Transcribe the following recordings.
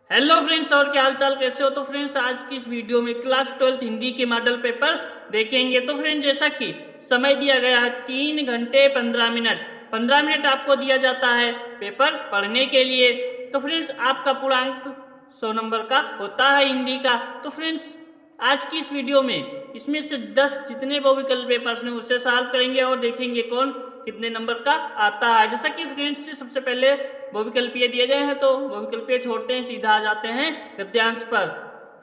Hello friends, और क्या हाल चाल, कैसे हो। तो फ्रेंड्स, आज की इस वीडियो में क्लास 12 हिंदी के मॉडल पेपर देखेंगे। तो फ्रेंड्स, जैसा कि समय दिया गया है 3 घंटे 15 मिनट 15 मिनट आपको दिया जाता है पेपर पढ़ने के लिए। तो फ्रेंड्स, आपका पूरा अंक 100 नंबर का होता है हिंदी का। तो फ्रेंड्स, आज की इस वीडियो में इसमें से 10 जितने बहुविकल्प पेपर्स हैं उससे सॉल्व करेंगे और देखेंगे कौन कितने नंबर का आता है। जैसा कि फ्रेंड्स, सबसे पहले बहुविकल्पीय दिए गए हैं तो बहुविकल्पीय छोड़ते हैं, सीधा आ जाते हैं गद्यांश पर।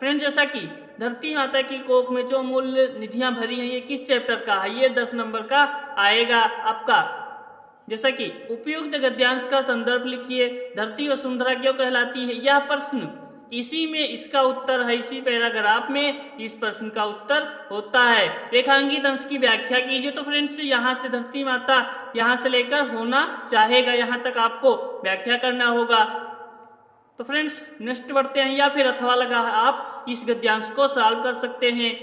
फ्रेंड्स, जैसा कि धरती माता की कोख में जो अमूल्य निधियां भरी हैं, ये किस चैप्टर का है, ये 10 नंबर का आएगा आपका। जैसा कि उपयुक्त गद्यांश का संदर्भ लिखिए, धरती वसुंधरा क्यों कहलाती है, यह प्रश्न इसी में इसका उत्तर है, इसी पैराग्राफ में इस प्रश्न का उत्तर होता है। रेखांकित अंश की व्याख्या कीजिए। तो फ्रेंड्स, यहाँ से धरती माता यहाँ से लेकर होना चाहेगा, यहाँ तक आपको व्याख्या करना होगा। तो फ्रेंड्स, नेक्स्ट बढ़ते हैं, या फिर अथवा लगा आप इस गद्यांश को सॉल्व कर सकते हैं।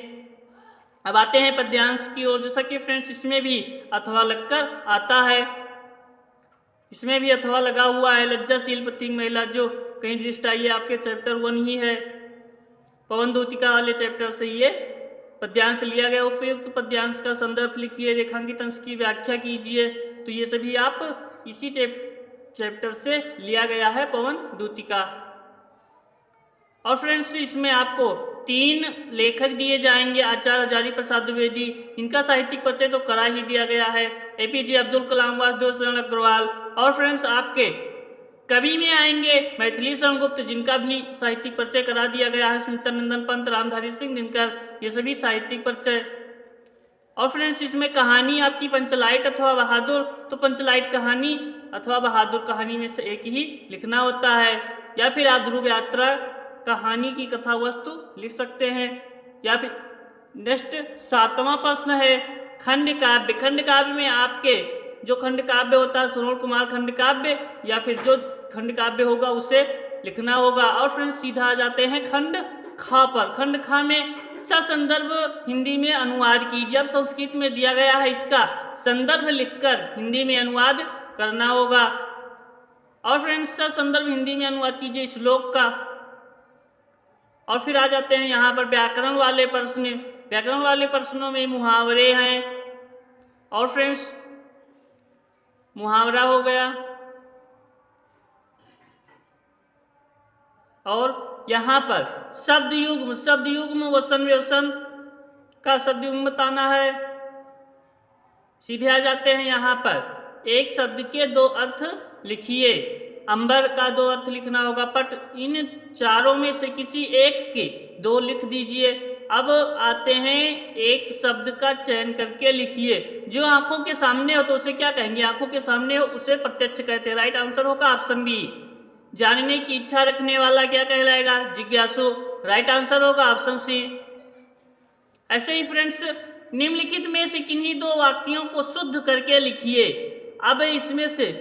अब आते हैं पद्यांश की ओर। जैसा कि फ्रेंड्स, इसमें भी अथवा लगकर आता है, इसमें भी अथवा लगा हुआ है। लज्जाशील पथिक महिला जो कहीं दृष्ट आई है, आपके चैप्टर 1 ही है, पवन दूतिका वाले चैप्टर से ये पद्यांश लिया गया। उपयुक्त पद्यांश का संदर्भ लिखिए, रेखांकित अंश की व्याख्या कीजिए। तो ये सभी आप इसी चैप्टर से लिया गया है, पवन दूतिका। और फ्रेंड्स, इसमें आपको 3 लेखक दिए जाएंगे। आचार्य हजारी प्रसाद द्विवेदी, इनका साहित्यिक परिचय तो करा ही दिया गया है। एपीजे अब्दुल कलाम, वासुदेव शरण अग्रवाल। और फ्रेंड्स, आपके कवि में आएंगे मैथिली शरण गुप्त, जिनका भी साहित्यिक परिचय करा दिया गया है। सुमित्रा नंदन पंत, रामधारी सिंह दिनकर, ये सभी साहित्यिक परिचय। और फ्रेंड्स, इसमें कहानी आपकी पंचलाइट अथवा बहादुर। तो पंचलाइट कहानी अथवा बहादुर कहानी में से एक ही लिखना होता है। या फिर आप ध्रुव यात्रा कहानी की कथा वस्तु लिख सकते हैं। या फिर नेक्स्ट 7वां प्रश्न है खंड काव्य। खंड काव्य में आपके जो खंड काव्य होता है, श्रवण कुमार खंड काव्य, या फिर जो खंड काव्य होगा उसे लिखना होगा। और फ्रेंड्स, सीधा आ जाते हैं खंड खा पर। खंड खा में ससंदर्भ हिंदी में अनुवाद कीजिए। अब संस्कृत में दिया गया है, इसका संदर्भ लिखकर हिंदी में अनुवाद करना होगा। और फ्रेंड्स, ससंदर्भ हिंदी में अनुवाद कीजिए श्लोक का। और फिर आ जाते हैं यहाँ पर व्याकरण वाले प्रश्न। व्याकरण वाले प्रश्नों में मुहावरे हैं। और फ्रेंड्स, मुहावरा हो गया, और यहाँ पर शब्द युग्म वसन व्यसन का शब्द युग्म बताना है। सीधे आ जाते हैं यहाँ पर एक शब्द के 2 अर्थ लिखिए। अंबर का 2 अर्थ लिखना होगा। पट, इन चारों में से किसी एक के 2 लिख दीजिए। अब आते हैं एक शब्द का चयन करके लिखिए। जो आंखों के सामने हो तो उसे क्या कहेंगे, आंखों के सामने हो उसे प्रत्यक्ष कहते हैं। राइट आंसर होगा ऑप्शन बी। जानने की इच्छा रखने वाला क्या कहलाएगा, जिज्ञासु। राइट आंसर होगा ऑप्शन सी। ऐसे ही फ्रेंड्स, निम्नलिखित में से किन्हीं 2 वाक्यों को शुद्ध करके लिखिए। अब इसमें से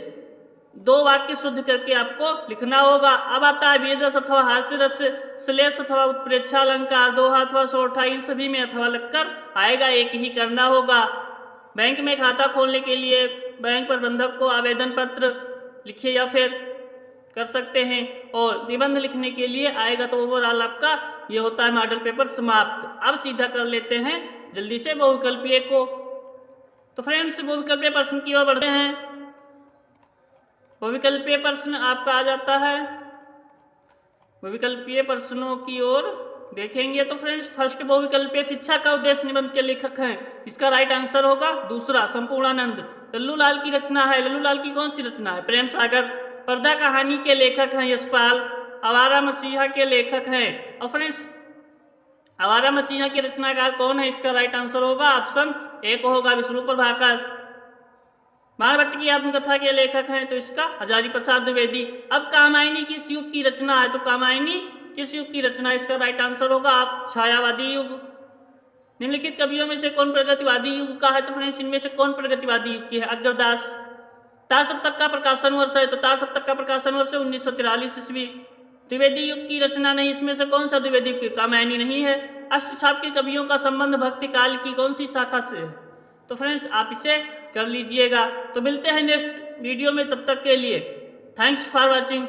2 वाक्य शुद्ध करके आपको लिखना होगा। अब आता है वीर रस अथवा हास्य रस, श्लेष अथवा उत्प्रेक्षा अलंकार, दोहा अथवा सोरठा, इन सभी में अथवा लगकर आएगा, एक ही करना होगा। बैंक में खाता खोलने के लिए बैंक प्रबंधक को आवेदन पत्र लिखिए या फिर कर सकते हैं। और निबंध लिखने के लिए आएगा। तो ओवरऑल आपका ये होता है मॉडल पेपर समाप्त। अब सीधा कर लेते हैं जल्दी से बहुविकल्पीय को। तो फ्रेंड्स, बहुविकल्पीय प्रश्न की ओर बढ़ते हैं। बहुविकल्पीय प्रश्न आपका आ जाता है, बहुविकल्पीय प्रश्नों की ओर देखेंगे। तो फ्रेंड्स, फर्स्ट बहुविकल्पीय शिक्षा का उद्देश्य निबंध के लेखक हैं, इसका राइट आंसर होगा दूसरा, संपूर्णानंद। लल्लू लाल की रचना है, लल्लू लाल की कौन सी रचना है, प्रेम सागर। पर्दा कहानी के लेखक हैं यशपाल। आवारा मसीहा के लेखक हैं। और फ्रेंड्स, आवारा मसीहा के रचनाकार कौन है, इसका राइट आंसर होगा ऑप्शन ए को होगा, विष्णु प्रभाकर। बाणभट्ट की आत्मकथा के लेखक हैं, तो इसका हजारी प्रसाद द्विवेदी। अब कामायनी किस युग की रचना है, तो कामायनी किस युग की रचना है, इसका राइट आंसर होगा आप छायावादी युग। निम्नलिखित कवियों में से कौन प्रगतिवादी युग का है, तो फ्रेंड्स, इनमें से कौन प्रगतिवादी युग की है, अग्रदास। तार सप्तक का प्रकाशन वर्ष है, तो तार सप्तक का प्रकाशन वर्ष है 1943 ईस्वी। द्विवेदी युग की रचना नहीं, इसमें से कौन सा द्विवेदी युग की, कामायनी नहीं है। अष्टछाप के कवियों का संबंध भक्ति काल की कौन सी शाखा से है, तो फ्रेंड्स, आप इसे कर लीजिएगा। तो मिलते हैं नेक्स्ट वीडियो में, तब तक के लिए थैंक्स फॉर वॉचिंग।